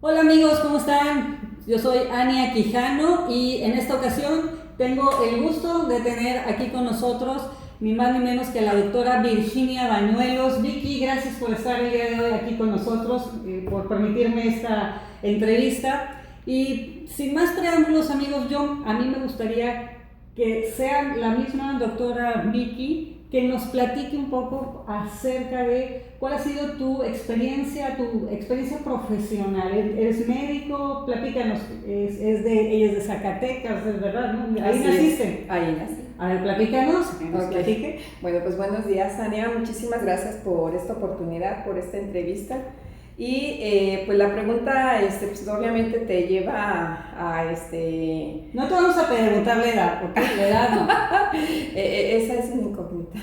Hola amigos, ¿cómo están? Yo soy Ania Quijano y en esta ocasión tengo el gusto de tener aquí con nosotros ni más ni menos que a la doctora Virginia Bañuelos. Vicky, gracias por estar el día de hoy aquí con nosotros, por permitirme esta entrevista. Y sin más preámbulos amigos, a mí me gustaría que sea la misma doctora Vicky que nos platique un poco acerca de cuál ha sido tu experiencia profesional. ¿Eres médico? Platícanos. Ella es de Zacatecas, es verdad, ¿no? Ahí Así naciste. Ahí nací. A ver, platícanos, que nos platique. Bueno, pues buenos días, Tania. Muchísimas gracias por esta oportunidad, por esta entrevista. Y pues la pregunta, pues obviamente te lleva No te vamos a preguntar la edad, porque la edad no. Esa es una incógnita.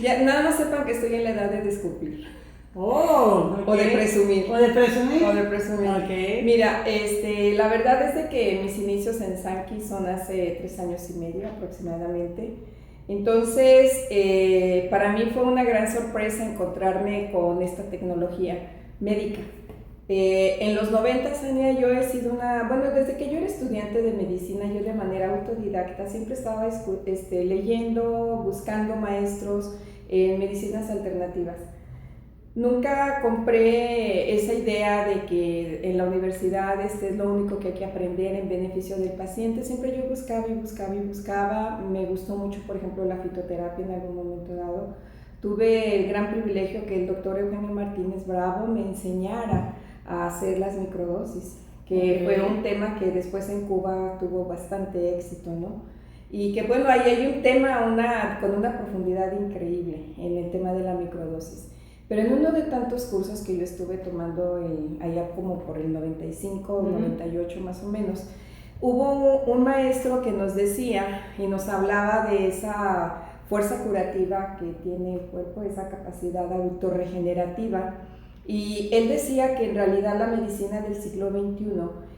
Ya, nada más sepan que estoy en la edad de descubrir. Oh, okay. O de presumir. O de presumir. O de presumir. Okay. Mira, la verdad es de que mis inicios en Sanki son hace 3 años y medio aproximadamente. Entonces, para mí fue una gran sorpresa encontrarme con esta tecnología médica. En los 90, Ania, yo he sido desde que yo era estudiante de medicina, yo de manera autodidacta siempre estaba leyendo, buscando maestros en medicinas alternativas. Nunca compré esa idea de que en la universidad es lo único que hay que aprender en beneficio del paciente. Siempre yo buscaba y buscaba y buscaba. Me gustó mucho, por ejemplo, la fitoterapia en algún momento dado. Tuve el gran privilegio que el doctor Eugenio Martínez Bravo me enseñara a hacer las microdosis, que fue un tema que después en Cuba tuvo bastante éxito, ¿no? Y que bueno, ahí hay un tema con una profundidad increíble en el tema de la microdosis. Pero en uno de tantos cursos que yo estuve tomando allá como por el 95, 98 más o menos, hubo un maestro que nos decía y nos hablaba de esa fuerza curativa que tiene el cuerpo, esa capacidad autorregenerativa. Y él decía que en realidad la medicina del siglo XXI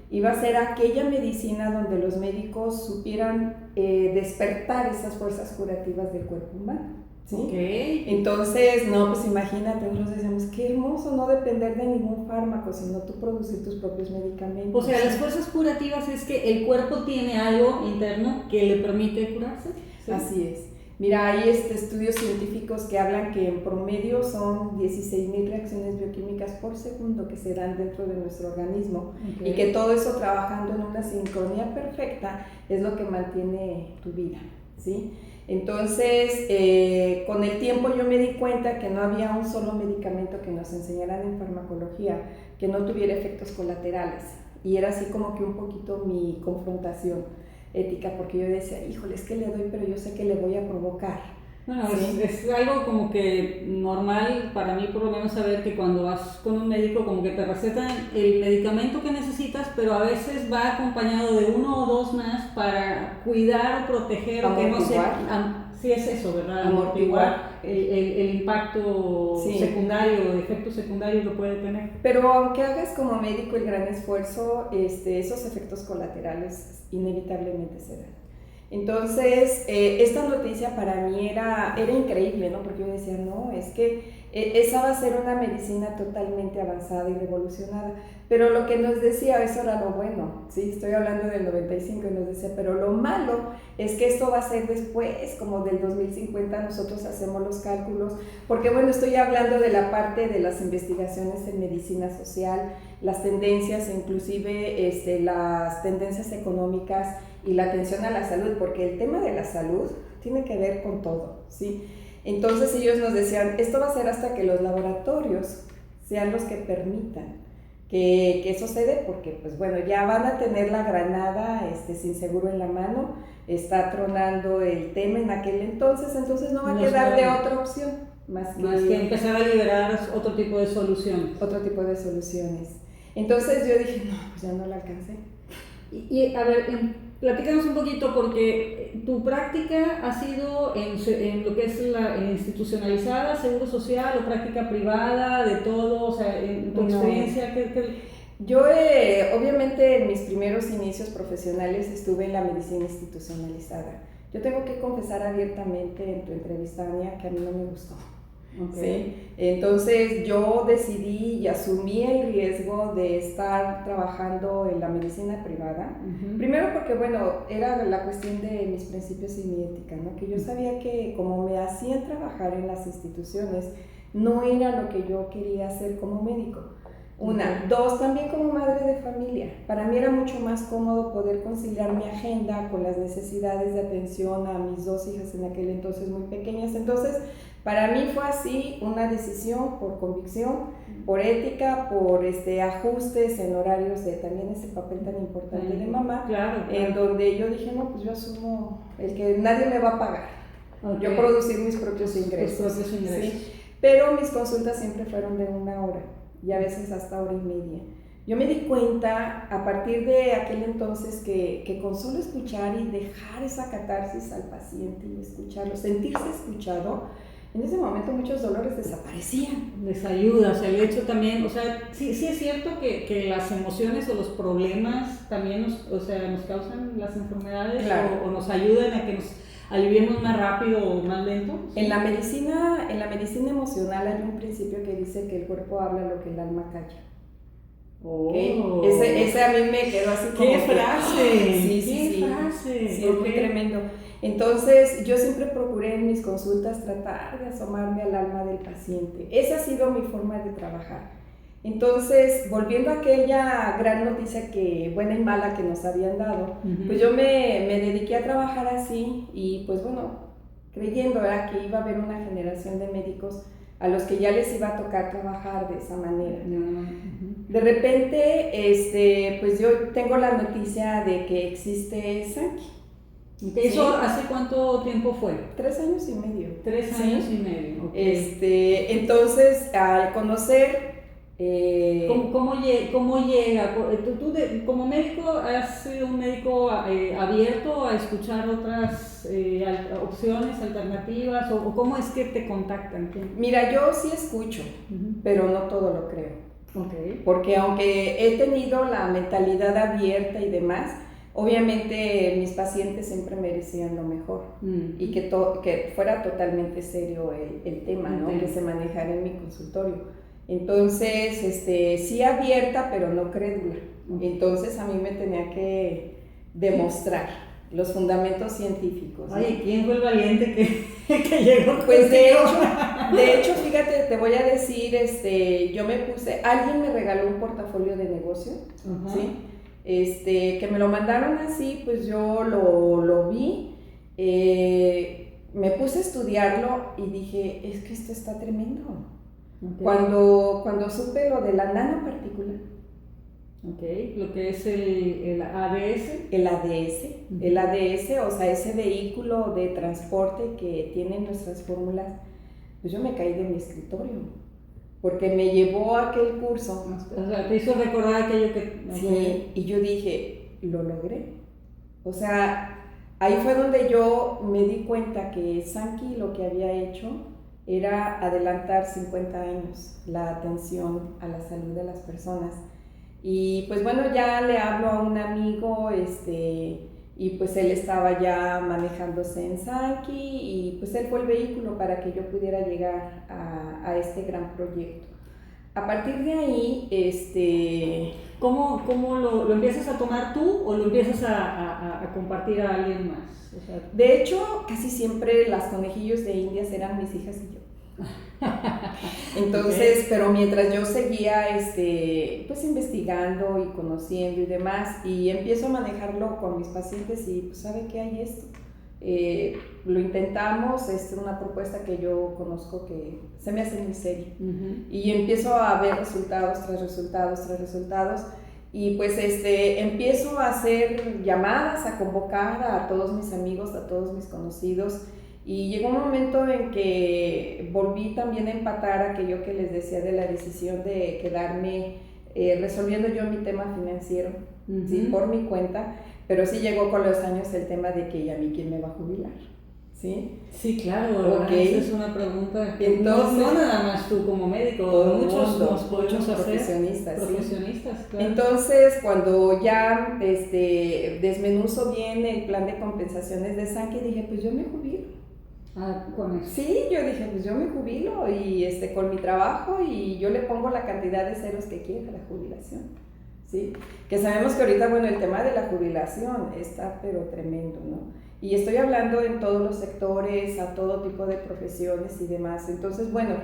iba a ser aquella medicina donde los médicos supieran despertar esas fuerzas curativas del cuerpo humano. ¿Sí? Okay. Entonces, no, pues imagínate, nosotros decíamos, qué hermoso no depender de ningún fármaco, sino tú producir tus propios medicamentos. O sea, las fuerzas curativas es que el cuerpo tiene algo interno que le permite curarse. ¿Sí? Así es. Mira, hay estudios científicos que hablan que en promedio son 16,000 reacciones bioquímicas por segundo que se dan dentro de nuestro organismo. Okay. Y que todo eso trabajando en una sincronía perfecta es lo que mantiene tu vida, ¿sí? Entonces, con el tiempo yo me di cuenta que no había un solo medicamento que nos enseñaran en farmacología que no tuviera efectos colaterales. Y era así como que un poquito mi confrontación ética, porque yo decía, híjole, es que le doy, pero yo sé que le voy a provocar. Bueno, ¿sí? es algo como que normal para mí por lo menos saber que cuando vas con un médico como que te recetan el medicamento que necesitas, pero a veces va acompañado de uno o dos más para cuidar o proteger o que no se... Sí, es eso, ¿verdad? Amortiguar el impacto secundario, efecto secundario que puede tener. Pero aunque hagas como médico el gran esfuerzo, esos efectos colaterales inevitablemente se dan. Entonces, esta noticia para mí era increíble, ¿no? Porque yo decía, no, es que esa va a ser una medicina totalmente avanzada y revolucionada. Pero lo que nos decía, eso era lo bueno, ¿sí? Estoy hablando del 95 y nos decía, pero lo malo es que esto va a ser después, como del 2050, nosotros hacemos los cálculos, porque bueno, estoy hablando de la parte de las investigaciones en medicina social, las tendencias, inclusive las tendencias económicas y la atención a la salud, porque el tema de la salud tiene que ver con todo, ¿sí? Entonces ellos nos decían, esto va a ser hasta que los laboratorios sean los que permitan que eso se dé, porque pues bueno, ya van a tener la granada sin seguro en la mano, está tronando el tema en aquel entonces no va a quedar de otra opción más que empezar a liberar otro tipo de soluciones. Otro tipo de soluciones. Entonces yo dije, no, pues ya no la alcancé. Y a ver, platícanos un poquito, porque tu práctica ha sido en lo que es la institucionalizada, seguro social o práctica privada, de todo, o sea, en tu experiencia, Yo obviamente en mis primeros inicios profesionales estuve en la medicina institucionalizada. Yo tengo que confesar abiertamente en tu entrevista, Ania, que a mí no me gustó. ¿sí? Entonces yo decidí y asumí el riesgo de estar trabajando en la medicina privada. Primero porque, bueno, era la cuestión de mis principios y mi ética, ¿no? Que yo sabía que como me hacían trabajar en las instituciones, no era lo que yo quería hacer como médico. Una. Dos, también como madre de familia. Para mí era mucho más cómodo poder conciliar mi agenda con las necesidades de atención a mis dos hijas en aquel entonces muy pequeñas. Entonces, para mí fue así una decisión por convicción, por ética, por ajustes en horarios de también ese papel tan importante de mamá, en donde yo dije, no, pues yo asumo el que nadie me va a pagar. Yo producir mis propios ingresos. ¿Sí? Pero mis consultas siempre fueron de 1 hora y a veces hasta 1 hora y media. Yo me di cuenta a partir de aquel entonces que con solo escuchar y dejar esa catarsis al paciente y escucharlo, sentirse escuchado, en ese momento muchos dolores desaparecían. Les ayuda, o sea, el hecho también, o sea, sí es cierto que las emociones o los problemas también nos causan las enfermedades, claro, o nos ayudan a que nos aliviemos más rápido o más lento. ¿Sí? En la medicina emocional hay un principio que dice que el cuerpo habla lo que el alma calla. Oh. Ese a mí me quedó así como... ¡Qué frase! Sí, frase. Sí, es muy tremendo. Entonces, yo siempre procuré en mis consultas tratar de asomarme al alma del paciente. Esa ha sido mi forma de trabajar. Entonces, volviendo a aquella gran noticia buena y mala que nos habían dado, pues yo me dediqué a trabajar así y pues bueno, creyendo, ¿verdad?, que iba a haber una generación de médicos a los que ya les iba a tocar trabajar de esa manera. De repente, pues yo tengo la noticia de que existe Sankey. ¿Eso hace cuánto tiempo fue? 3 años y medio. 3 años y medio. Okay. Entonces, al conocer... ¿Cómo llega? ¿Tú como médico has sido un médico abierto a escuchar otras opciones, alternativas? ¿O cómo es que te contactan? Mira, yo sí escucho, pero no todo lo creo. Porque aunque he tenido la mentalidad abierta y demás, obviamente mis pacientes siempre merecían lo mejor y que fuera totalmente serio el tema, ¿no? Que se manejara en mi consultorio. Entonces, sí abierta, pero no crédula. Entonces a mí me tenía que demostrar los fundamentos científicos. Oye, ¿quién fue el valiente que llegó? Pues de hecho, fíjate, te voy a decir, yo me puse, alguien me regaló un portafolio de negocio, ¿sí? Que me lo mandaron así, pues yo lo vi, me puse a estudiarlo y dije, es que esto está tremendo. Cuando supe lo de la nanopartícula, lo que es el ADS. El ADS, o sea, ese vehículo de transporte que tienen nuestras fórmulas, pues yo me caí de mi escritorio, porque me llevó a aquel curso. O sea, te hizo recordar aquello que... Sí, y yo dije, lo logré. O sea, ahí fue donde yo me di cuenta que Sankey lo que había hecho era adelantar 50 años la atención a la salud de las personas. Y pues bueno, ya le hablo a un amigo, y pues él estaba ya manejándose en Sankey y pues él fue el vehículo para que yo pudiera llegar a este gran proyecto. A partir de ahí, ¿Cómo lo empiezas a tomar tú o lo empiezas a compartir a alguien más? O sea, de hecho, casi siempre las conejillos de Indias eran mis hijas y yo. Entonces, pero mientras yo seguía pues investigando y conociendo y demás, y empiezo a manejarlo con mis pacientes y pues sabe que hay esto. Lo intentamos, es una propuesta que yo conozco que se me hace muy seria, y empiezo a ver resultados tras resultados tras resultados, y pues empiezo a hacer llamadas, a convocar a todos mis amigos, a todos mis conocidos, y llegó un momento en que volví también a empatar aquello que les decía de la decisión de quedarme resolviendo yo mi tema financiero, ¿sí? Por mi cuenta, pero sí llegó con los años el tema de que ¿y a mí quién me va a jubilar? ¿Sí? Sí, claro, esa es una pregunta que entonces, no nada más tú como médico, muchos profesionistas, profesionistas, ¿sí? Claro. Entonces, cuando ya desmenuzo bien el plan de compensaciones de Sankey, dije, pues yo me jubilo. con eso. Sí, yo dije, pues yo me jubilo y con mi trabajo y yo le pongo la cantidad de ceros que quiera a la jubilación, ¿sí? Que sabemos que ahorita, bueno, el tema de la jubilación está pero tremendo, ¿no? Y estoy hablando en todos los sectores, a todo tipo de profesiones y demás. Entonces, bueno,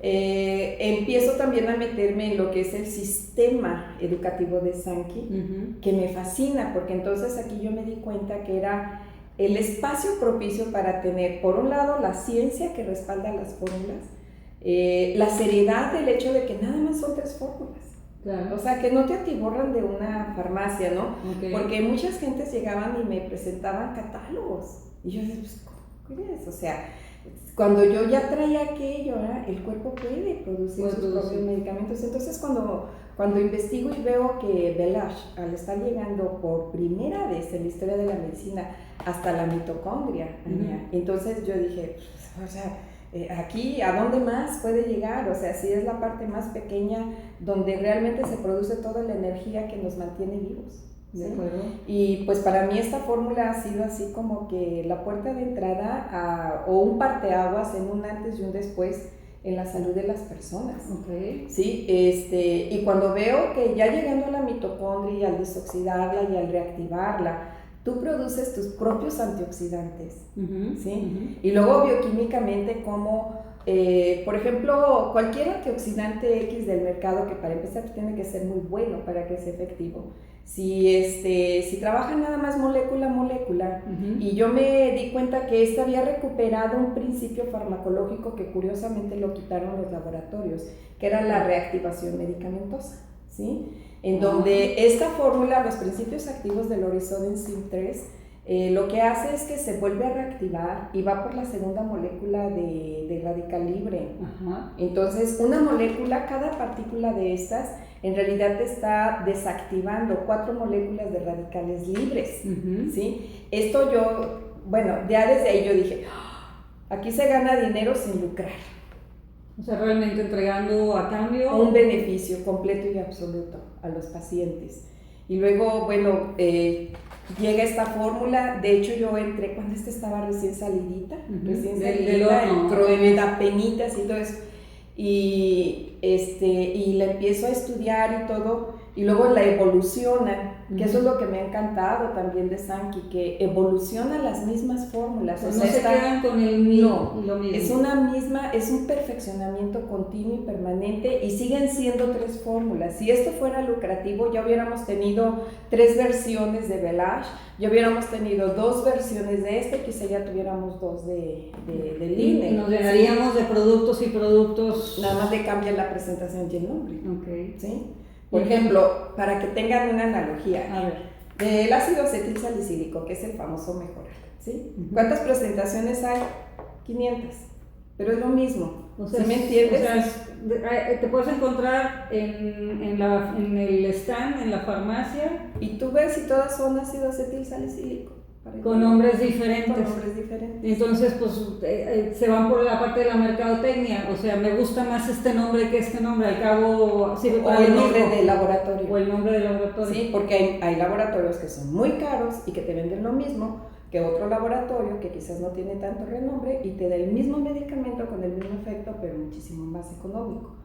empiezo también a meterme en lo que es el sistema educativo de Sankey, que me fascina, porque entonces aquí yo me di cuenta que era el espacio propicio para tener, por un lado, la ciencia que respalda las fórmulas, la seriedad del hecho de que nada más son 3 fórmulas. Claro. O sea, que no te atiborran de una farmacia, ¿no? Okay. Porque muchas gentes llegaban y me presentaban catálogos. Y yo decía, pues, ¿cómo es? O sea, cuando yo ya traía aquello, ¿eh? El cuerpo puede producir sus propios medicamentos. Entonces, cuando investigo y veo que Belage, al estar llegando por primera vez en la historia de la medicina hasta la mitocondria, entonces yo dije, pues, o sea, aquí, ¿a dónde más puede llegar? O sea, si es la parte más pequeña donde realmente se produce toda la energía que nos mantiene vivos. ¿Sí? De acuerdo. Y pues para mí esta fórmula ha sido así como que la puerta de entrada o un parteaguas en un antes y un después en la salud de las personas. Okay. ¿Sí? Y cuando veo que ya llegando a la mitocondria y al desoxidarla y al reactivarla, tú produces tus propios antioxidantes, ¿sí? Y luego bioquímicamente como, por ejemplo, cualquier antioxidante X del mercado, que para empezar tiene que ser muy bueno para que sea efectivo. Si trabaja nada más molécula a molécula, y yo me di cuenta que había recuperado un principio farmacológico que curiosamente lo quitaron los laboratorios, que era la reactivación medicamentosa, ¿sí? En donde esta fórmula, los principios activos del Orisod Enzym 3, lo que hace es que se vuelve a reactivar y va por la segunda molécula de radical libre. Entonces, una molécula, cada partícula de estas, en realidad te está desactivando 4 moléculas de radicales libres, ¿sí? Esto bueno, ya desde ahí yo dije, aquí se gana dinero sin lucrar. O sea, realmente entregando a cambio un beneficio completo y absoluto a los pacientes. Y luego, bueno, llega esta fórmula. De hecho, yo entré cuando estaba recién salidita, apenitas y todo eso. Y la empiezo a estudiar y todo, y luego la evolucionan, que eso es lo que me ha encantado también de Sankey, que evoluciona las mismas fórmulas. Pues no se quedan con lo mismo. Es un perfeccionamiento continuo y permanente, y siguen siendo 3 fórmulas. Si esto fuera lucrativo, ya hubiéramos tenido 3 versiones de Belage, ya hubiéramos tenido 2 versiones de quizá ya tuviéramos 2 de Line. Y nos llenaríamos de productos y productos. Nada más le cambian la presentación y el nombre. Okay. ¿Sí? Por ejemplo, para que tengan una analogía, del ácido acetilsalicílico, que es el famoso Mejoral, ¿sí? ¿Cuántas presentaciones hay? 500, pero es lo mismo. O sea, ¿sí me entiendes? O sea, te puedes encontrar en el stand, en la farmacia, y tú ves si todas son ácido acetilsalicílico. Con nombres diferentes. Entonces, pues se van por la parte de la mercadotecnia. O sea, me gusta más este nombre que este nombre. Al cabo sirve para o el nombre de laboratorio. O el nombre de laboratorio. Sí, porque hay laboratorios que son muy caros y que te venden lo mismo que otro laboratorio que quizás no tiene tanto renombre y te da el mismo medicamento con el mismo efecto, pero muchísimo más económico.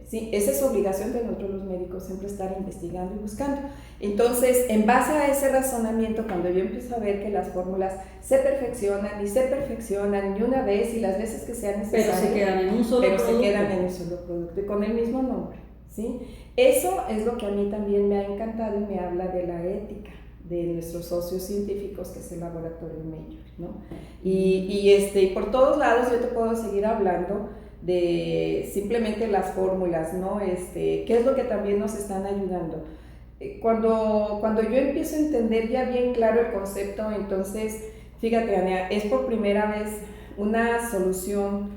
Sí, esa es obligación de nosotros los médicos, siempre estar investigando y buscando. Entonces, en base a ese razonamiento, cuando yo empiezo a ver que las fórmulas se perfeccionan y una vez y las veces que sean necesarias, pero se quedan en un solo producto y con el mismo nombre, ¿sí? Eso es lo que a mí también me ha encantado y me habla de la ética de nuestros socios científicos, que es el laboratorio Mayor, ¿no? Y por todos lados yo te puedo seguir hablando de simplemente las fórmulas, ¿no? ¿Qué es lo que también nos están ayudando? Cuando yo empiezo a entender ya bien claro el concepto, entonces, fíjate, Ania, es por primera vez una solución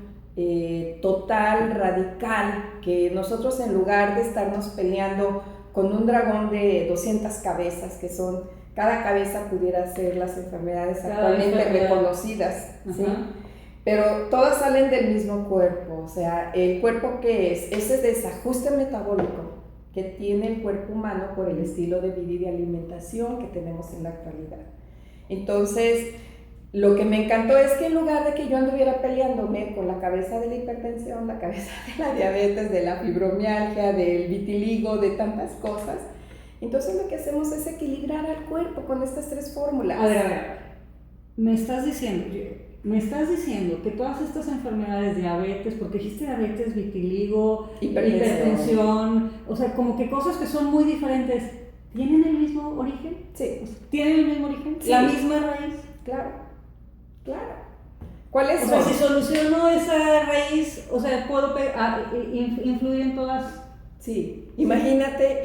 total, radical, que nosotros, en lugar de estarnos peleando con un dragón de 200 cabezas, que cada cabeza pudiera ser las enfermedades actualmente reconocidas, ¿sí? Pero todas salen del mismo cuerpo. O sea, el cuerpo, ¿qué es? Ese desajuste metabólico que tiene el cuerpo humano por el estilo de vida y de alimentación que tenemos en la actualidad. Entonces, lo que me encantó es que en lugar de que yo anduviera peleándome con la cabeza de la hipertensión, la cabeza de la diabetes, de la fibromialgia, del vitiligo, de tantas cosas, entonces lo que hacemos es equilibrar al cuerpo con estas tres fórmulas. A ver. Me estás diciendo que todas estas enfermedades, diabetes, porque dijiste diabetes, vitiligo, hipertensión, o sea, como que cosas que son muy diferentes, ¿tienen el mismo origen? Sí. ¿Tienen el mismo origen? Sí. ¿La misma raíz? Claro. ¿Cuáles son? O sea, si soluciono esa raíz, o sea, ¿puedo influir en todas? Sí, imagínate,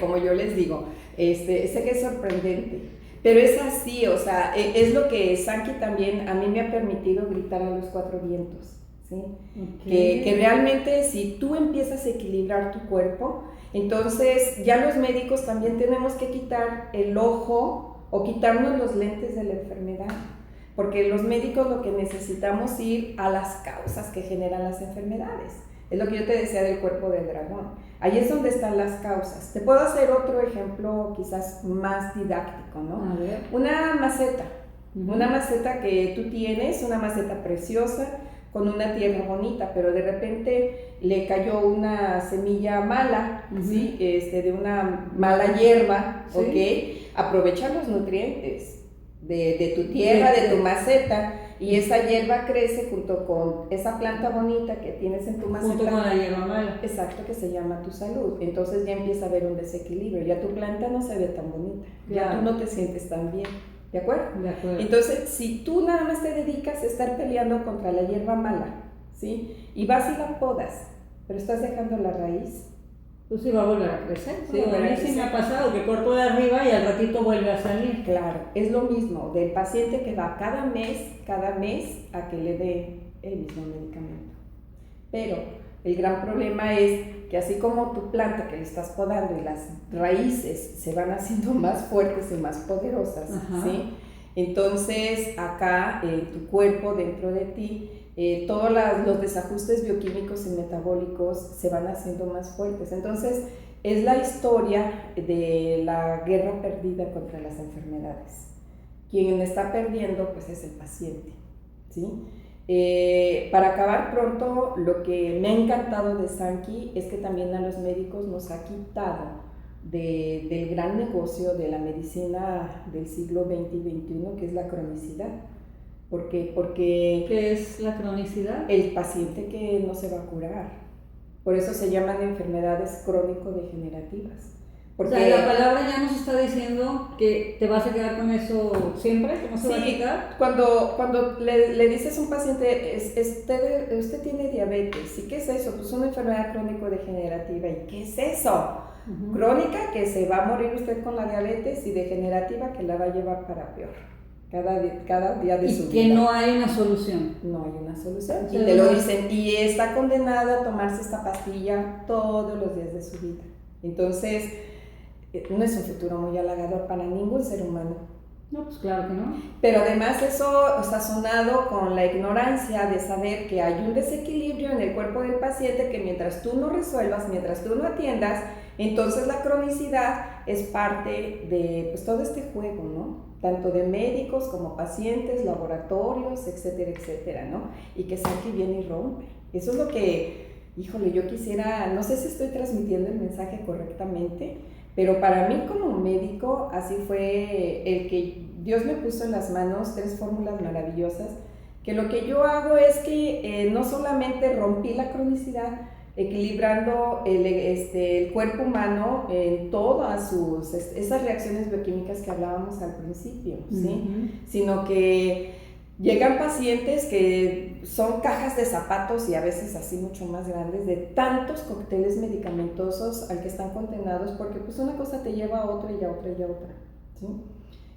como yo les digo, sé que es sorprendente, pero es así, o sea, es lo que Sanki también a mí me ha permitido gritar a los cuatro vientos, ¿sí? Okay. Que realmente si tú empiezas a equilibrar tu cuerpo, entonces ya los médicos también tenemos que quitar el ojo o quitarnos los lentes de la enfermedad, porque los médicos lo que necesitamos es ir a las causas que generan las enfermedades. Es lo que yo te decía del cuerpo del dragón. Ahí es donde están las causas. Te puedo hacer otro ejemplo quizás más didáctico, ¿no? A ver. Una maceta. Una maceta que tú tienes, una maceta preciosa, con una tierra bonita, pero de repente le cayó una semilla mala, ¿sí? De una mala hierba, ¿sí? ¿Ok? Aprovecha los nutrientes de tu tierra, de tu maceta, y esa hierba crece junto con esa planta bonita que tienes en tu maceta. Junto con la hierba mala. Exacto, que se llama tu salud. Entonces ya empieza a haber un desequilibrio, ya tu planta no se ve tan bonita, ya tú no te sientes tan bien. ¿De acuerdo? De acuerdo. Entonces, si tú nada más te dedicas a estar peleando contra la hierba mala, ¿sí? Y vas y la podas, pero estás dejando la raíz. Pues sí va a volver a crecer. Sí, a mí sí me ha pasado que corto de arriba y al ratito vuelve a salir. Claro, es lo mismo del paciente que va cada mes a que le dé el mismo medicamento. Pero el gran problema es que así como tu planta que le estás podando y las raíces se van haciendo más fuertes y más poderosas, ¿sí? Entonces acá tu cuerpo dentro de ti, todos los desajustes bioquímicos y metabólicos se van haciendo más fuertes. Entonces es la historia de la guerra perdida contra las enfermedades. Quien está perdiendo pues es el paciente, ¿sí? Para acabar pronto, lo que me ha encantado de Sanki es que también a los médicos nos ha quitado del gran negocio de la medicina del siglo XX y XXI, que es la cronicidad. Porque ¿qué es la cronicidad? El paciente que no se va a curar. Por eso se llaman enfermedades crónico-degenerativas. Porque o sea, la palabra ya nos está diciendo que te vas a quedar con eso siempre, que no se va a quitar. Cuando le dices a un paciente, usted tiene diabetes, ¿y qué es eso? Pues una enfermedad crónico-degenerativa. ¿Y qué es eso? Crónica, que se va a morir usted con la diabetes, y degenerativa, que la va a llevar para peor. Cada día de su vida. Y que no hay una solución. No hay una solución. Y te lo dicen, y está condenado a tomarse esta pastilla todos los días de su vida. Entonces, no es un futuro muy halagador para ningún ser humano. No, pues claro que no. Pero además eso sazonado con la ignorancia de saber que hay un desequilibrio en el cuerpo del paciente, que mientras tú no resuelvas, mientras tú no atiendas, entonces la cronicidad es parte de pues, todo este juego, ¿no? Tanto de médicos como pacientes, laboratorios, etcétera, etcétera, ¿no? Y que Sanki viene y rompe. Eso es lo que, híjole, yo quisiera, no sé si estoy transmitiendo el mensaje correctamente, pero para mí como médico así fue el que Dios me puso en las manos 3 fórmulas maravillosas, que lo que yo hago es que no solamente rompí la cronicidad, equilibrando el cuerpo humano en todas esas reacciones bioquímicas que hablábamos al principio, ¿sí? Sino que llegan pacientes que son cajas de zapatos, y a veces así mucho más grandes, de tantos cócteles medicamentosos al que están condenados, porque pues una cosa te lleva a otra y a otra y a otra, ¿sí?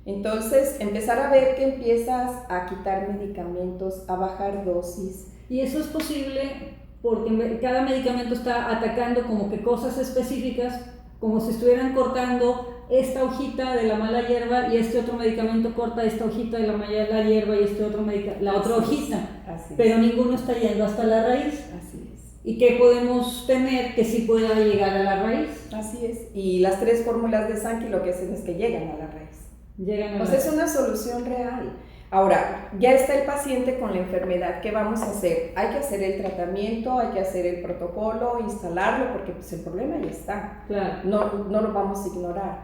Entonces empezar a ver que empiezas a quitar medicamentos, a bajar dosis. Y eso es posible porque cada medicamento está atacando como que cosas específicas, como si estuvieran cortando esta hojita de la mala hierba, y este otro medicamento corta esta hojita de la mala hierba y este otro la otra hojita. Pero ninguno está yendo hasta la raíz. Así es. ¿Y qué podemos tener que sí pueda llegar a la raíz? Así es. Y las 3 fórmulas de Sanki lo que hacen es que llegan a la raíz. Llegan a es una solución real. Ahora, ya está el paciente con la enfermedad, ¿qué vamos a hacer? Hay que hacer el tratamiento, hay que hacer el protocolo, instalarlo, porque pues el problema ya está. Claro. No lo vamos a ignorar,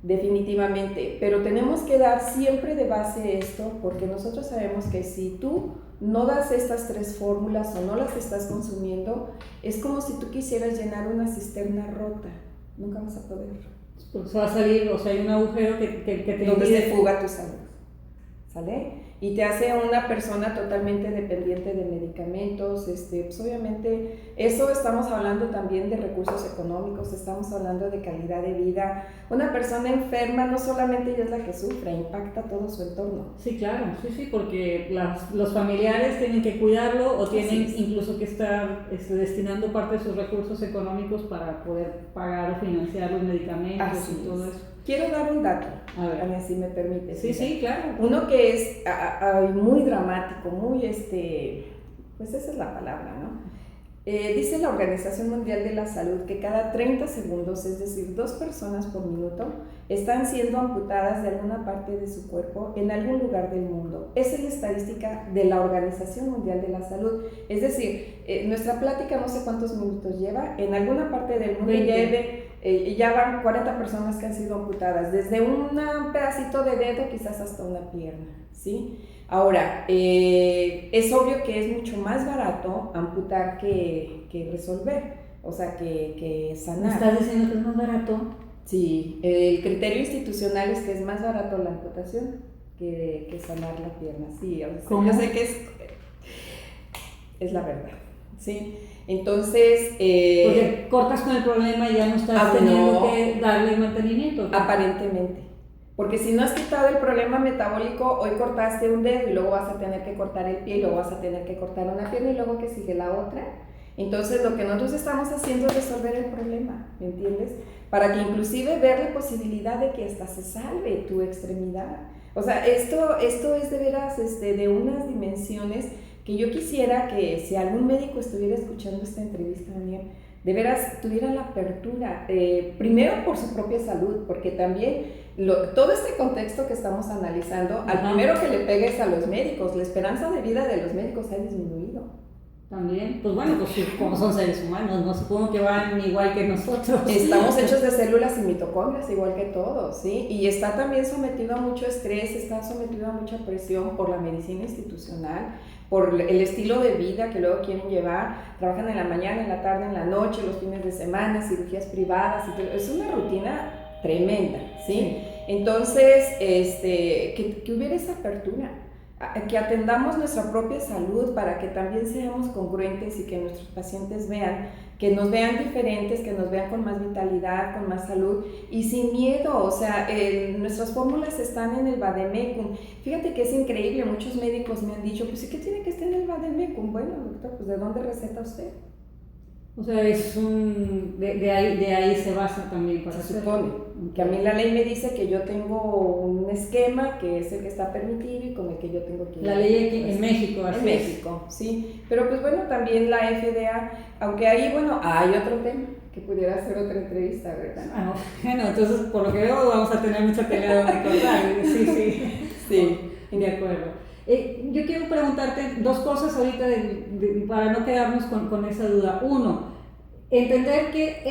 definitivamente. Pero tenemos que dar siempre de base esto, porque nosotros sabemos que si tú no das estas 3 fórmulas o no las estás consumiendo, es como si tú quisieras llenar una cisterna rota. Nunca vas a poder. Pues va a salir, o sea, hay un agujero que te donde impide... se fuga tu salud. ¿Sale? Y te hace una persona totalmente dependiente de medicamentos, pues obviamente eso estamos hablando también de recursos económicos, estamos hablando de calidad de vida. Una persona enferma no solamente ella es la que sufre, impacta todo su entorno. Sí, claro, sí, porque los familiares tienen que cuidarlo o tienen incluso que estar destinando parte de sus recursos económicos para poder pagar o financiar los medicamentos. Así y todo es. eso. Quiero dar un dato, a ver si me permite. Sí, claro. Uno que es muy dramático, muy, pues esa es la palabra, ¿no? Dice la Organización Mundial de la Salud que cada 30 segundos, es decir, 2 personas por minuto, están siendo amputadas de alguna parte de su cuerpo en algún lugar del mundo. Esa es la estadística de la Organización Mundial de la Salud. Es decir, nuestra plática no sé cuántos minutos lleva, en alguna parte del mundo ya van 40 personas que han sido amputadas, desde un pedacito de dedo quizás hasta una pierna, ¿sí? Ahora, es obvio que es mucho más barato amputar que resolver, o sea, que sanar. ¿Me estás diciendo que es más barato? Sí, el criterio institucional es que es más barato la amputación que sanar la pierna, sí, yo sé que es la verdad, ¿sí? Entonces... porque cortas con el problema y ya no estás teniendo que darle mantenimiento. Aparentemente. Porque si no has quitado el problema metabólico, hoy cortaste un dedo y luego vas a tener que cortar el pie y luego vas a tener que cortar una pierna y luego que sigue la otra. Entonces lo que nosotros estamos haciendo es resolver el problema, ¿me entiendes? Para que inclusive ver la posibilidad de que hasta se salve tu extremidad. O sea, esto es de veras de unas dimensiones que yo quisiera que si algún médico estuviera escuchando esta entrevista, Daniel, de veras tuviera la apertura, primero por su propia salud, porque también todo este contexto que estamos analizando, al primero que le pega es a los médicos, la esperanza de vida de los médicos ha disminuido. También, pues bueno, pues como son seres humanos, no supongo que van igual que nosotros. Estamos hechos de células y mitocondrias, igual que todos, ¿sí? Y está también sometido a mucho estrés, está sometido a mucha presión por la medicina institucional, por el estilo de vida que luego quieren llevar, trabajan en la mañana, en la tarde, en la noche, los fines de semana, cirugías privadas, y todo. Es una rutina tremenda, ¿sí? Entonces, que hubiera esa apertura, que atendamos nuestra propia salud para que también seamos congruentes y que nuestros pacientes vean, que nos vean diferentes, que nos vean con más vitalidad, con más salud y sin miedo. O sea, nuestras fórmulas están en el Vademecum. Fíjate que es increíble, muchos médicos me han dicho, pues ¿y qué tiene que estar en el Vademecum? Bueno, doctor, pues ¿de dónde receta usted? O sea, de ahí se basa también para se supone que a mí la ley me dice que yo tengo un esquema que es el que está permitido y con el que yo tengo que... La ley aquí en México, así en México, sí. Pero pues bueno, también la FDA, aunque ahí, bueno, hay otro tema que pudiera ser otra entrevista, ¿verdad? Ah, bueno, entonces por lo que veo vamos a tener mucha tela donde cortar. Sí, de acuerdo. Yo quiero preguntarte 2 cosas ahorita para no quedarnos con esa duda. Uno, entender que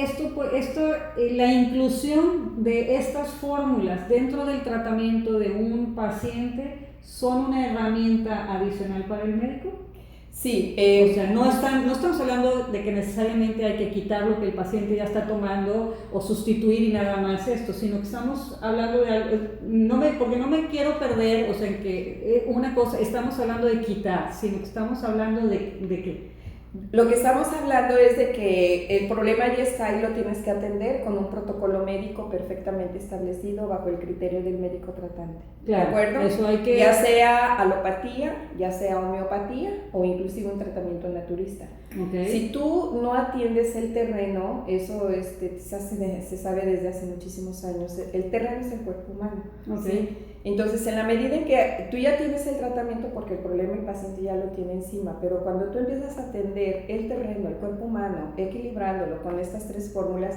la inclusión de estas fórmulas dentro del tratamiento de un paciente son una herramienta adicional para el médico. Sí, o sea, no estamos hablando de que necesariamente hay que quitar lo que el paciente ya está tomando o sustituir y nada más esto, sino que estamos hablando de algo, porque no me quiero perder, o sea, en que una cosa, estamos hablando de quitar, sino que estamos hablando de que... Lo que estamos hablando es de que el problema ya está y lo tienes que atender con un protocolo médico perfectamente establecido bajo el criterio del médico tratante. Claro, ¿de acuerdo? Eso hay que... Ya sea alopatía, ya sea homeopatía o inclusive un tratamiento naturista. Okay. Si tú no atiendes el terreno, eso se sabe desde hace muchísimos años, el terreno es el cuerpo humano. Okay. ¿sí? Entonces, en la medida en que tú ya tienes el tratamiento porque el problema el paciente ya lo tiene encima, pero cuando tú empiezas a atender el terreno, el cuerpo humano, equilibrándolo con estas 3 fórmulas,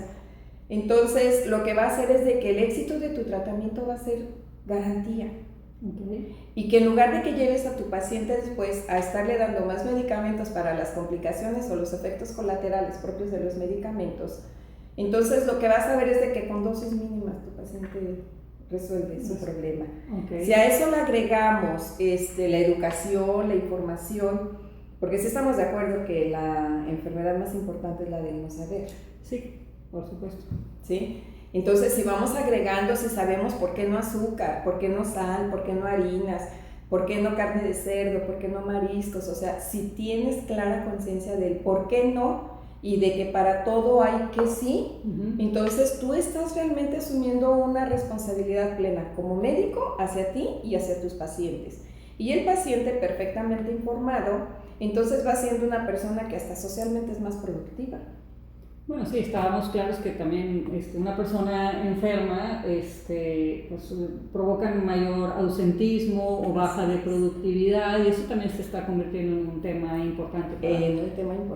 entonces lo que va a hacer es de que el éxito de tu tratamiento va a ser garantía. Okay. Y que en lugar de que lleves a tu paciente después a estarle dando más medicamentos para las complicaciones o los efectos colaterales propios de los medicamentos, entonces lo que vas a ver es de que con dosis mínimas tu paciente resuelve su problema. Okay. Si a eso le agregamos la educación, la información, porque sí estamos de acuerdo que la enfermedad más importante es la del no saber. Sí, por supuesto. ¿Sí? Entonces, si vamos agregando, si sabemos por qué no azúcar, por qué no sal, por qué no harinas, por qué no carne de cerdo, por qué no mariscos, o sea, si tienes clara conciencia del por qué no y de que para todo hay que sí, entonces tú estás realmente asumiendo una responsabilidad plena como médico hacia ti y hacia tus pacientes. Y el paciente perfectamente informado, entonces va siendo una persona que hasta socialmente es más productiva. Bueno, sí, estábamos claros que también una persona enferma pues, provoca un mayor ausentismo o baja de productividad, y eso también se está convirtiendo en un tema importante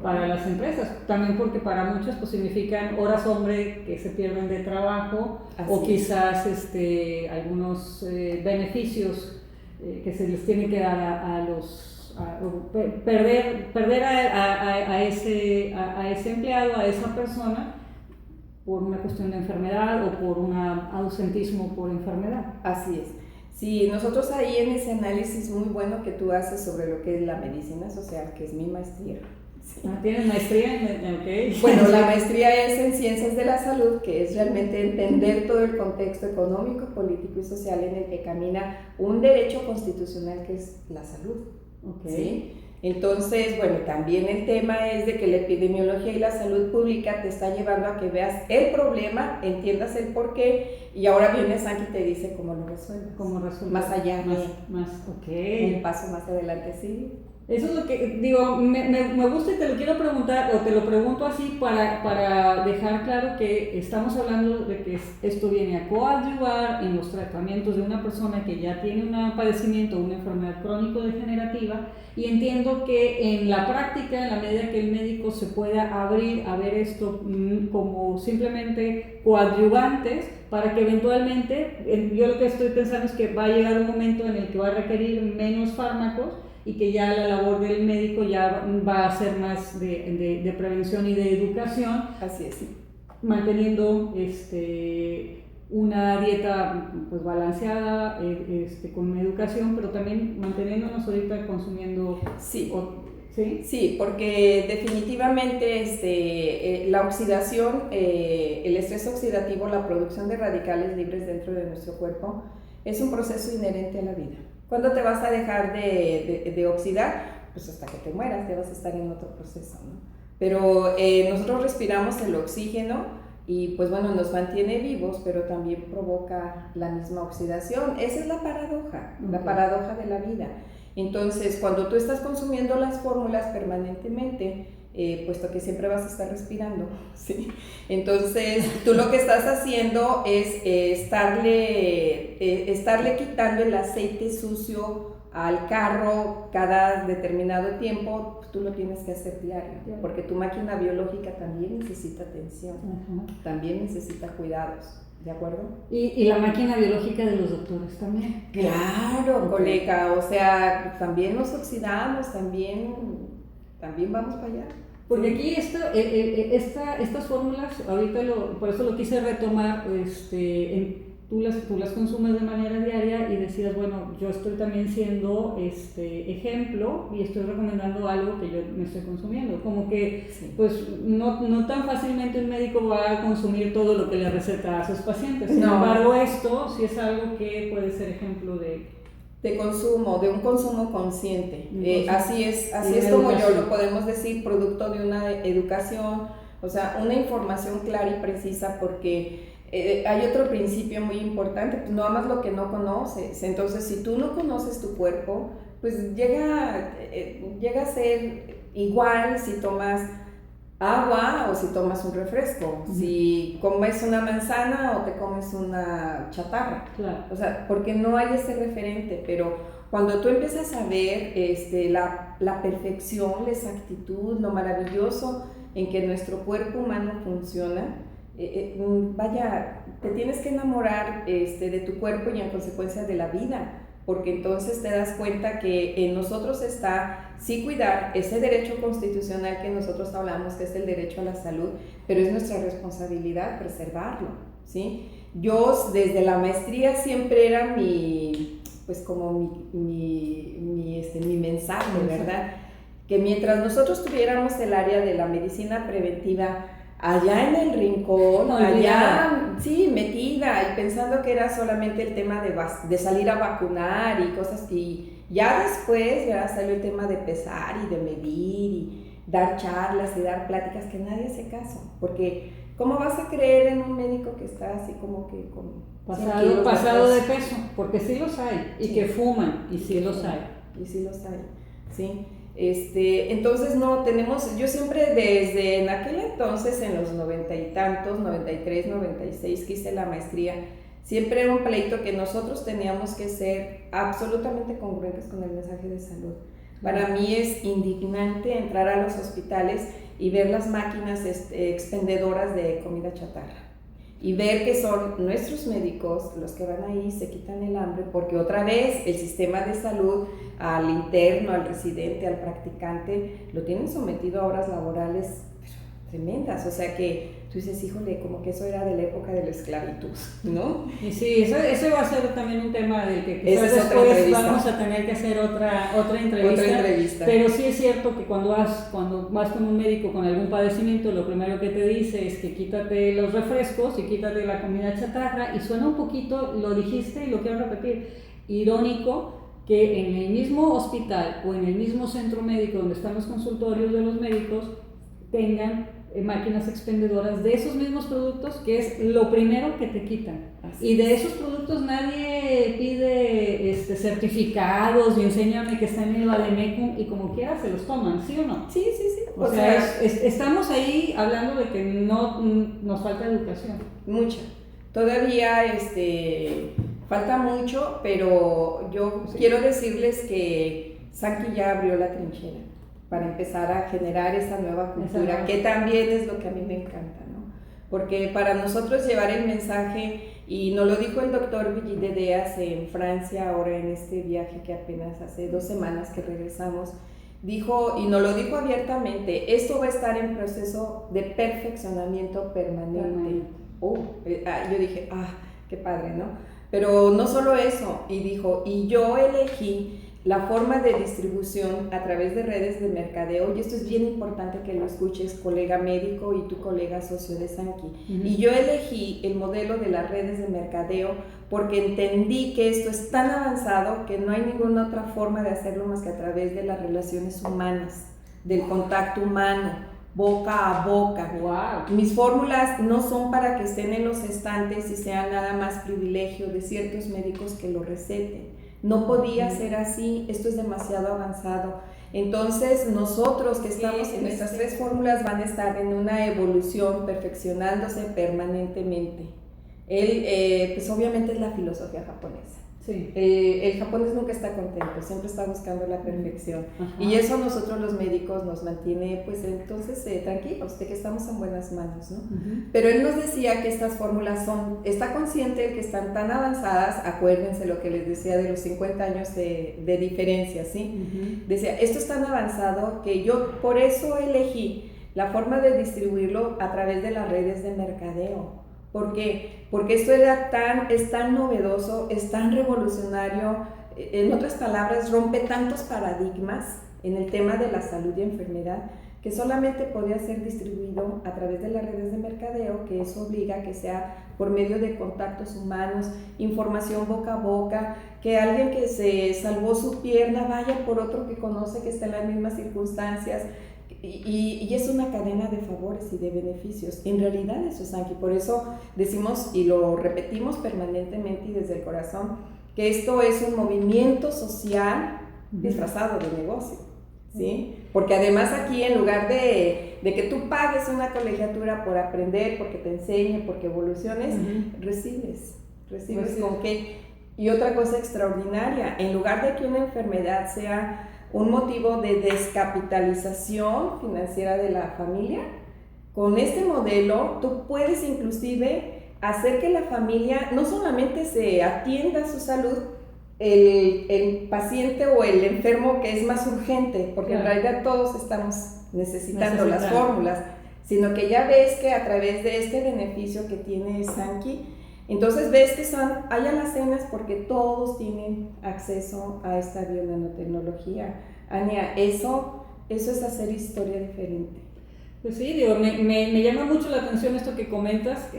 para las empresas. También porque para muchos pues, significan horas hombre que se pierden de trabajo. Así o quizás algunos beneficios que se les tiene que dar a los... perder a ese empleado, a esa persona, por una cuestión de enfermedad o por un ausentismo por enfermedad. Así es. Sí, nosotros ahí en ese análisis muy bueno que tú haces sobre lo que es la medicina social, que es mi maestría. Sí. ¿Tienes maestría? Okay. Bueno, la maestría es en Ciencias de la Salud, que es realmente entender todo el contexto económico, político y social en el que camina un derecho constitucional que es la salud. Okay. ¿Sí? Entonces, bueno, también el tema es de que la epidemiología y la salud pública te está llevando a que veas el problema, entiendas el porqué, y ahora viene Sanky y te dice cómo lo resuelves. Cómo resuelves. Más allá. Okay. Un paso más adelante, sí. Eso es lo que digo, me gusta y te lo quiero preguntar, o te lo pregunto así para dejar claro que estamos hablando de que esto viene a coadyuvar en los tratamientos de una persona que ya tiene un padecimiento, una enfermedad crónico-degenerativa, y entiendo que en la práctica, en la medida que el médico se pueda abrir a ver esto como simplemente coadyuvantes, para que eventualmente, yo lo que estoy pensando es que va a llegar un momento en el que va a requerir menos fármacos, y que ya la labor del médico ya va a ser más de prevención y de educación. Así es. Manteniendo una dieta pues balanceada, con educación, pero también manteniéndonos ahorita consumiendo... Sí. ¿Sí? Sí, porque definitivamente la oxidación, el estrés oxidativo, la producción de radicales libres dentro de nuestro cuerpo, es un proceso inherente a la vida. ¿Cuándo te vas a dejar de oxidar? Pues hasta que te mueras, ya vas a estar en otro proceso, ¿no? Pero nosotros respiramos el oxígeno y pues bueno, nos mantiene vivos, pero también provoca la misma oxidación. Esa es la paradoja de la vida. Entonces, cuando tú estás consumiendo las fórmulas permanentemente, puesto que siempre vas a estar respirando, ¿sí? Entonces tú lo que estás haciendo es estarle quitando el aceite sucio al carro cada determinado tiempo. Tú lo tienes que hacer diario, porque tu máquina biológica también necesita atención, también necesita cuidados, ¿de acuerdo? Y la máquina biológica de los doctores también. Claro, colega, o sea, también nos oxidamos, también vamos para allá. Porque aquí estas fórmulas, ahorita por eso lo quise retomar, tú las consumes de manera diaria y decías, bueno, yo estoy también siendo ejemplo y estoy recomendando algo que yo me estoy consumiendo. Como que, pues, no tan fácilmente un médico va a consumir todo lo que le receta a sus pacientes. Sin embargo, esto sí es algo que puede ser ejemplo de consumo, de un consumo consciente. Así es como yo lo podemos decir, producto de una educación, o sea, una información clara y precisa, porque hay otro principio muy importante, pues no amas lo que no conoces. Entonces, si tú no conoces tu cuerpo, pues llega a ser igual si tomas agua o si tomas un refresco, si comes una manzana o te comes una chatarra. Claro. O sea, porque no hay ese referente, pero cuando tú empiezas a ver la perfección, la exactitud, lo maravilloso en que nuestro cuerpo humano funciona, vaya, te tienes que enamorar de tu cuerpo y en consecuencia de la vida, porque entonces te das cuenta que en nosotros está sí cuidar ese derecho constitucional que nosotros hablamos, que es el derecho a la salud, pero es nuestra responsabilidad preservarlo, ¿sí? Yo desde la maestría siempre era mi mensaje, ¿verdad? Que mientras nosotros tuviéramos el área de la medicina preventiva allá en el rincón, allá, sí, metida, y pensando que era solamente el tema de salir a vacunar y cosas, y ya después ya salió el tema de pesar y de medir y dar charlas y dar pláticas, que nadie hace caso, porque ¿cómo vas a creer en un médico que está así como que con pasado de peso? Porque sí los hay, y sí, que fuman, y sí los hay. Y sí los hay, sí. Entonces no tenemos, yo siempre desde en aquel entonces, en los 90 y tantos, 93, 96 que hice la maestría, siempre era un pleito que nosotros teníamos que ser absolutamente congruentes con el mensaje de salud. Para mí es indignante entrar a los hospitales y ver las máquinas expendedoras de comida chatarra y ver que son nuestros médicos los que van ahí y se quitan el hambre, porque otra vez el sistema de salud al interno, al residente, al practicante, lo tienen sometido a horas laborales tremendas, o sea que tú dices, híjole, como que eso era de la época de la esclavitud, ¿no? Y sí, eso va a ser también un tema del que quizás después vamos a tener que hacer otra entrevista. Pero sí es cierto que cuando vas con un médico con algún padecimiento, lo primero que te dice es que quítate los refrescos y quítate la comida chatarra, y suena un poquito, lo dijiste y lo quiero repetir, irónico que en el mismo hospital o en el mismo centro médico donde están los consultorios de los médicos tengan máquinas expendedoras de esos mismos productos, que es lo primero que te quitan. Y de esos productos nadie pide certificados y enséñame que está en el Vademecum, y como quiera se los toman, ¿sí o no? Sí. O sea, estamos ahí hablando de que no nos falta educación. Mucha. Todavía falta mucho, pero yo quiero decirles que Sankey ya abrió la trinchera para empezar a generar esa nueva cultura, que también es lo que a mí me encanta, ¿no? Porque para nosotros llevar el mensaje, y nos lo dijo el doctor Brigitte Deas en Francia, ahora en este viaje que apenas hace 2 semanas que regresamos, dijo, y nos lo dijo abiertamente, esto va a estar en proceso de perfeccionamiento permanente. Yo dije, qué padre, ¿no? Pero no solo eso, y dijo, y yo elegí la forma de distribución a través de redes de mercadeo, y esto es bien importante que lo escuches, colega médico y tu colega socio de Sankey. Y yo elegí el modelo de las redes de mercadeo porque entendí que esto es tan avanzado que no hay ninguna otra forma de hacerlo más que a través de las relaciones humanas, del contacto humano, boca a boca. Wow. Mis fórmulas no son para que estén en los estantes y sean nada más privilegio de ciertos médicos que lo receten. No podía ser así, esto es demasiado avanzado. Entonces nosotros que estamos en nuestras 3 fórmulas van a estar en una evolución, perfeccionándose permanentemente. Pues obviamente es la filosofía japonesa. Sí. El japonés nunca está contento, siempre está buscando la perfección. Ajá. Y eso nosotros los médicos nos mantiene, pues entonces tranquilos de que estamos en buenas manos, ¿no? Pero él nos decía que estas fórmulas está consciente de que están tan avanzadas, acuérdense lo que les decía de los 50 años de diferencia, ¿sí? Decía, esto es tan avanzado que yo por eso elegí la forma de distribuirlo a través de las redes de mercadeo. ¿Por qué? Porque esto es tan novedoso, es tan revolucionario, en otras palabras, rompe tantos paradigmas en el tema de la salud y enfermedad, que solamente podía ser distribuido a través de las redes de mercadeo, que eso obliga a que sea por medio de contactos humanos, información boca a boca, que alguien que se salvó su pierna vaya por otro que conoce que está en las mismas circunstancias. Y es una cadena de favores y de beneficios. En realidad eso es Sankey. Por eso decimos y lo repetimos permanentemente y desde el corazón, que esto es un movimiento social disfrazado de negocio, ¿sí? Porque además aquí, en lugar de que tú pagues una colegiatura por aprender, porque te enseñe, porque evoluciones, recibes con qué. Y otra cosa extraordinaria, en lugar de que una enfermedad sea un motivo de descapitalización financiera de la familia, con este modelo tú puedes inclusive hacer que la familia no solamente se atienda a su salud el paciente o el enfermo que es más urgente, porque claro, en realidad todos estamos necesitando las fórmulas, sino que ya ves que a través de este beneficio que tiene Sankey, entonces ves que hay alacenas porque todos tienen acceso a esta bionanotecnología. Ania, eso es hacer historia diferente. Pues sí, digo, me llama mucho la atención esto que comentas,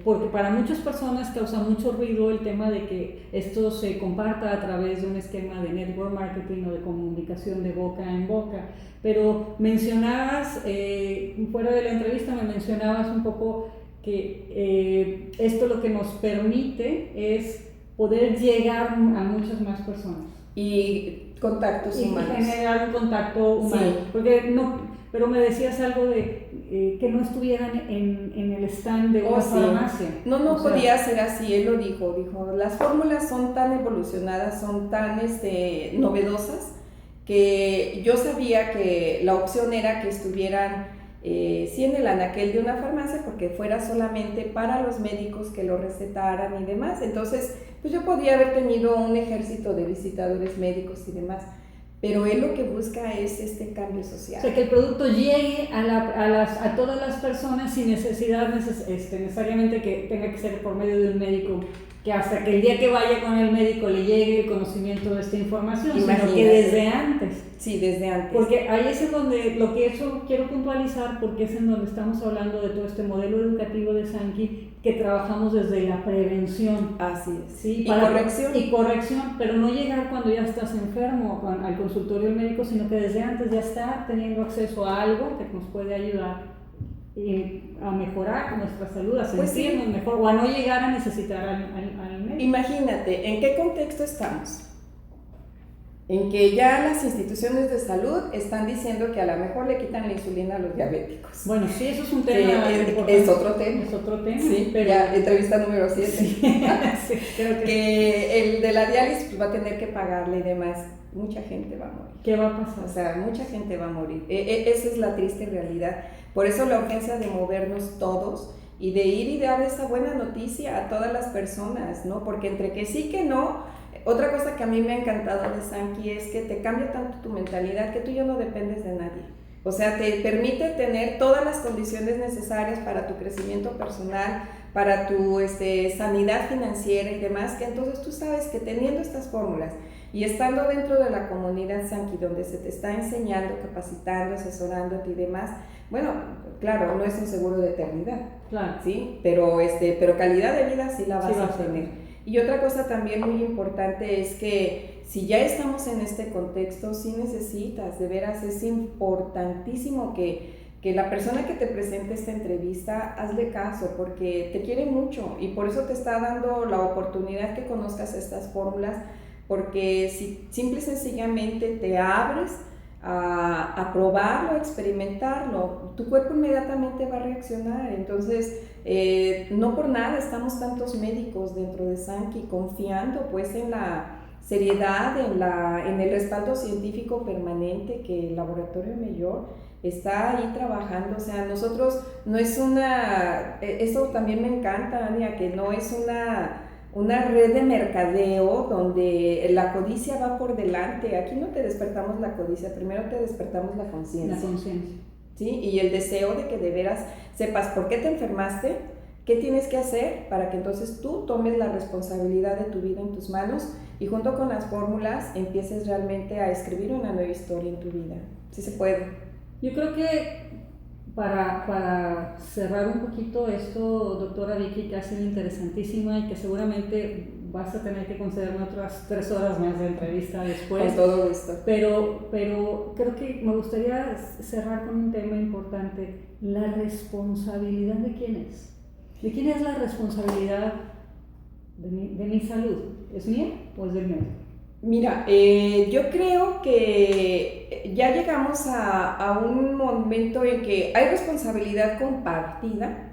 porque para muchas personas causa mucho ruido el tema de que esto se comparta a través de un esquema de network marketing o de comunicación de boca en boca. Pero mencionabas, fuera de la entrevista me mencionabas un poco que esto lo que nos permite es poder llegar a muchas más personas. Y contactos humanos. Y generar un contacto humano. Sí. Porque no... Pero me decías algo de que no estuvieran en el stand de una farmacia. No podía ser así, él lo dijo, las fórmulas son tan evolucionadas, son tan novedosas, que yo sabía que la opción era que estuvieran sí en el anaquel de una farmacia, porque fuera solamente para los médicos que lo recetaran y demás. Entonces, pues yo podía haber tenido un ejército de visitadores médicos y demás. Pero él lo que busca es este cambio social. O sea, que el producto llegue a todas las personas sin necesidad necesariamente que tenga que ser por medio de un médico, que hasta que el día que vaya con el médico le llegue el conocimiento de esta información, sino que desde antes. Sí, desde antes. Porque ahí es en donde, lo que eso quiero puntualizar, porque es en donde estamos hablando de todo este modelo educativo de Sankey, que trabajamos desde la prevención. Así es. ¿Sí? Corrección. Y corrección, pero no llegar cuando ya estás enfermo al consultorio del médico, sino que desde antes ya estar teniendo acceso a algo que nos puede ayudar a mejorar nuestra salud, a sentirnos mejor, o a no llegar a necesitar al médico. Imagínate, ¿en qué contexto estamos? En que ya las instituciones de salud están diciendo que a lo mejor le quitan la insulina a los diabéticos. Bueno, sí, eso es un tema es otro tema. Es otro tema. Sí, pero... ya, entrevista número 7. Sí, sí, creo que el de la diálisis pues, va a tener que pagarle y demás. Mucha gente va a morir. ¿Qué va a pasar? O sea, mucha gente va a morir. Esa es la triste realidad. Por eso la urgencia de movernos todos y de ir y dar esa buena noticia a todas las personas, ¿no? Porque entre que sí que no. Otra cosa que a mí me ha encantado de Sankey es que te cambia tanto tu mentalidad que tú ya no dependes de nadie. O sea, te permite tener todas las condiciones necesarias para tu crecimiento personal, para tu sanidad financiera y demás, que entonces tú sabes que teniendo estas fórmulas y estando dentro de la comunidad Sankey, donde se te está enseñando, capacitando, asesorándote y demás, bueno, claro, no es un seguro de eternidad, claro, ¿sí? Pero calidad de vida sí la vas a tener. Y otra cosa también muy importante es que si ya estamos en este contexto, sí necesitas, de veras es importantísimo que la persona que te presente esta entrevista, hazle caso, porque te quiere mucho y por eso te está dando la oportunidad que conozcas estas fórmulas, porque si simple y sencillamente te abres a probarlo, a experimentarlo, tu cuerpo inmediatamente va a reaccionar. Entonces, no por nada estamos tantos médicos dentro de Sankey confiando pues en la seriedad, en el respaldo científico permanente que el Laboratorio Mayor está ahí trabajando. O sea, nosotros no es eso también me encanta, Ania, que no es una red de mercadeo donde la codicia va por delante. Aquí no te despertamos la codicia, primero te despertamos la conciencia. La conciencia. ¿Sí? Y el deseo de que de veras sepas por qué te enfermaste, qué tienes que hacer para que entonces tú tomes la responsabilidad de tu vida en tus manos y junto con las fórmulas empieces realmente a escribir una nueva historia en tu vida. Sí se puede. Yo creo que para cerrar un poquito esto, doctora Vicky, que ha sido interesantísima y que seguramente vas a tener que concederme otras 3 horas más de entrevista después. Con todo esto. Pero creo que me gustaría cerrar con un tema importante, la responsabilidad de quién es. ¿De quién es la responsabilidad de mi salud? ¿Es mía o es del médico? Mira, yo creo que ya llegamos a un momento en que hay responsabilidad compartida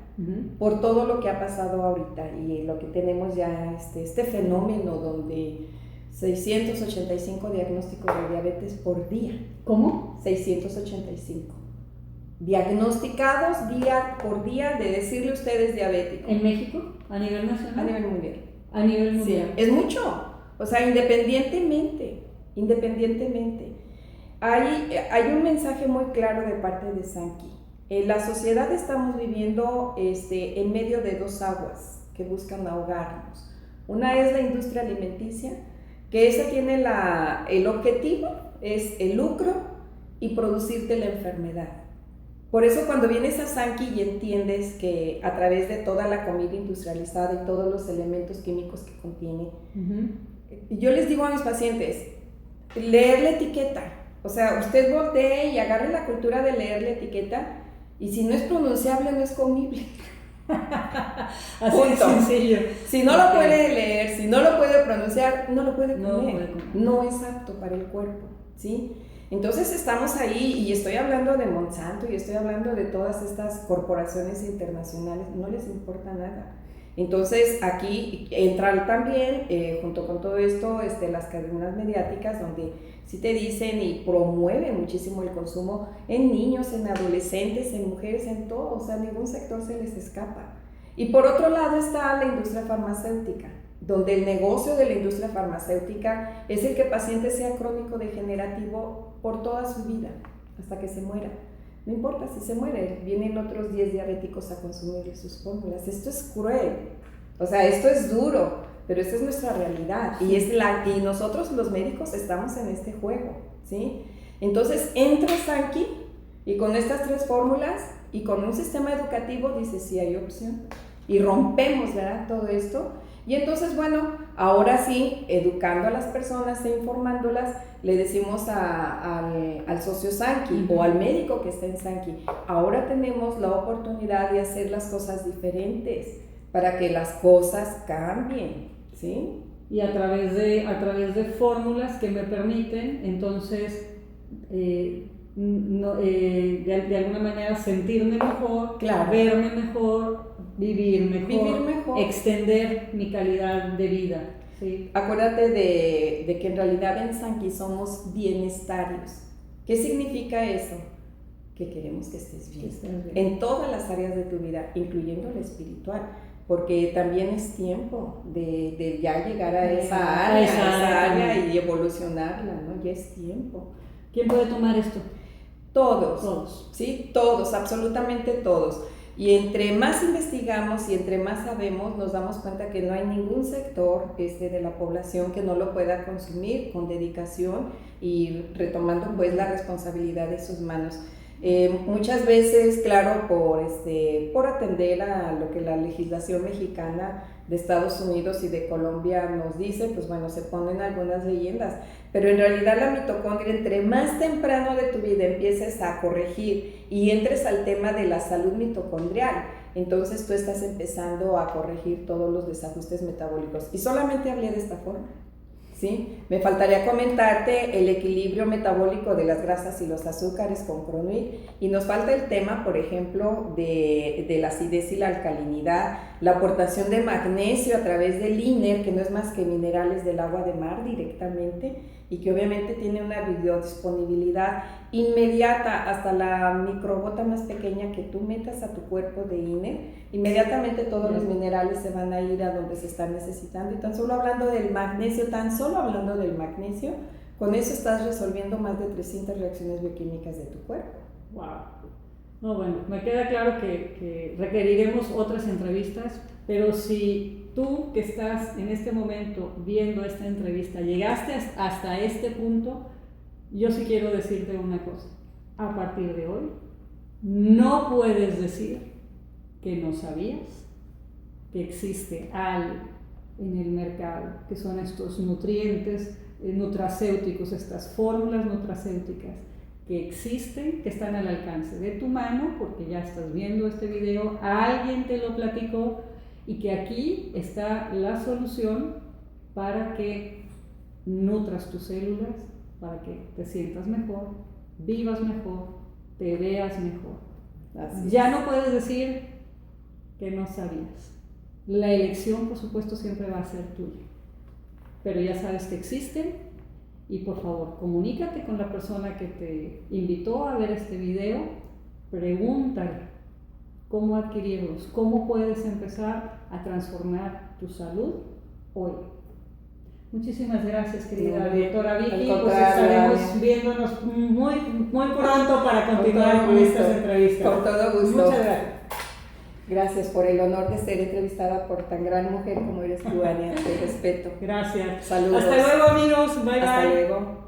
por todo lo que ha pasado ahorita y lo que tenemos ya, este fenómeno donde 685 diagnósticos de diabetes por día. ¿Cómo? 685. Diagnosticados día por día de decirle ustedes diabético. ¿En México? ¿A nivel nacional? A nivel mundial. A nivel mundial. Sí, es mucho. O sea, independientemente. Hay un mensaje muy claro de parte de Sankey. En la sociedad estamos viviendo en medio de dos aguas que buscan ahogarnos. Una es la industria alimenticia, que esa tiene el objetivo, es el lucro y producirte la enfermedad. Por eso cuando vienes a Sankey y entiendes que a través de toda la comida industrializada y todos los elementos químicos que contiene, yo les digo a mis pacientes, leer la etiqueta. O sea, usted voltee y agarre la cultura de leer la etiqueta y si no es pronunciable, no es comible. Así de sencillo. Si no lo puede leer, si no lo puede pronunciar, no lo puede comer. No es apto para el cuerpo, ¿sí? Entonces estamos ahí y estoy hablando de Monsanto y estoy hablando de todas estas corporaciones internacionales, no les importa nada. Entonces aquí entran también, junto con todo esto, las cadenas mediáticas donde sí te dicen y promueven muchísimo el consumo en niños, en adolescentes, en mujeres, en todo, o sea, ningún sector se les escapa. Y por otro lado está la industria farmacéutica, donde el negocio de la industria farmacéutica es el que el paciente sea crónico degenerativo por toda su vida, hasta que se muera. No importa si se muere, vienen otros 10 diabéticos a consumir sus fórmulas. Esto es cruel, o sea, esto es duro, pero esta es nuestra realidad y nosotros los médicos estamos en este juego, ¿sí? Entonces entra Sankey y con estas 3 fórmulas y con un sistema educativo dice sí hay opción y rompemos, ¿verdad? Todo esto. Y entonces, bueno, ahora sí, educando a las personas e informándolas, le decimos al socio Sankey o al médico que está en Sankey, ahora tenemos la oportunidad de hacer las cosas diferentes para que las cosas cambien, ¿sí? Y a través de fórmulas que me permiten, entonces, de alguna manera sentirme mejor, claro, verme mejor, vivir mejor, extender mi calidad de vida. ¿Sí? Acuérdate de que en realidad en Sankey somos bienestarios. ¿Qué significa eso? Que queremos que estés bien en todas las áreas de tu vida, incluyendo la espiritual, porque también es tiempo de ya llegar a esa área y evolucionarla, ¿no? Ya es tiempo. ¿Quién puede tomar esto? Todos. ¿Sí? Todos, absolutamente todos. Y entre más investigamos y entre más sabemos, nos damos cuenta que no hay ningún sector de la población que no lo pueda consumir con dedicación y retomando pues la responsabilidad de sus manos. Muchas veces, claro, por atender a lo que la legislación mexicana de Estados Unidos y de Colombia nos dice, pues bueno, se ponen algunas leyendas, pero en realidad la mitocondria, entre más temprano de tu vida empieces a corregir y entres al tema de la salud mitocondrial, entonces tú estás empezando a corregir todos los desajustes metabólicos. Y solamente hablé de esta forma, ¿sí? Me faltaría comentarte el equilibrio metabólico de las grasas y los azúcares con Cronuit, y nos falta el tema, por ejemplo, de la acidez y la alcalinidad, la aportación de magnesio a través del INER, que no es más que minerales del agua de mar directamente, y que obviamente tiene una biodisponibilidad inmediata hasta la microgota más pequeña que tú metas a tu cuerpo de INER, inmediatamente todos los minerales se van a ir a donde se están necesitando. Y tan solo hablando del magnesio, con eso estás resolviendo más de 300 reacciones bioquímicas de tu cuerpo. ¡Wow! No, bueno, me queda claro que requeriremos otras entrevistas, pero si tú que estás en este momento viendo esta entrevista llegaste hasta este punto, yo sí quiero decirte una cosa. A partir de hoy, no puedes decir que no sabías que existe algo en el mercado, que son estos nutrientes nutracéuticos, estas fórmulas nutracéuticas que existen, que están al alcance de tu mano, porque ya estás viendo este video, alguien te lo platicó, y que aquí está la solución para que nutras tus células, para que te sientas mejor, vivas mejor, te veas mejor. Ya no puedes decir que no sabías. La elección, por supuesto, siempre va a ser tuya, pero ya sabes que existen. Y por favor, comunícate con la persona que te invitó a ver este video, pregúntale cómo adquirirlos, cómo puedes empezar a transformar tu salud hoy. Muchísimas gracias, querida Muy bien. doctora Vicky. Al Pues contrario, estaremos Ania. viéndonos muy pronto para continuar todo con gusto. estas entrevistas. Con todo gusto. Muchas gracias. Gracias por el honor de ser entrevistada por tan gran mujer como eres tú, Ania. Te respeto. Gracias. Saludos. Hasta luego, amigos. Bye, Hasta bye. luego.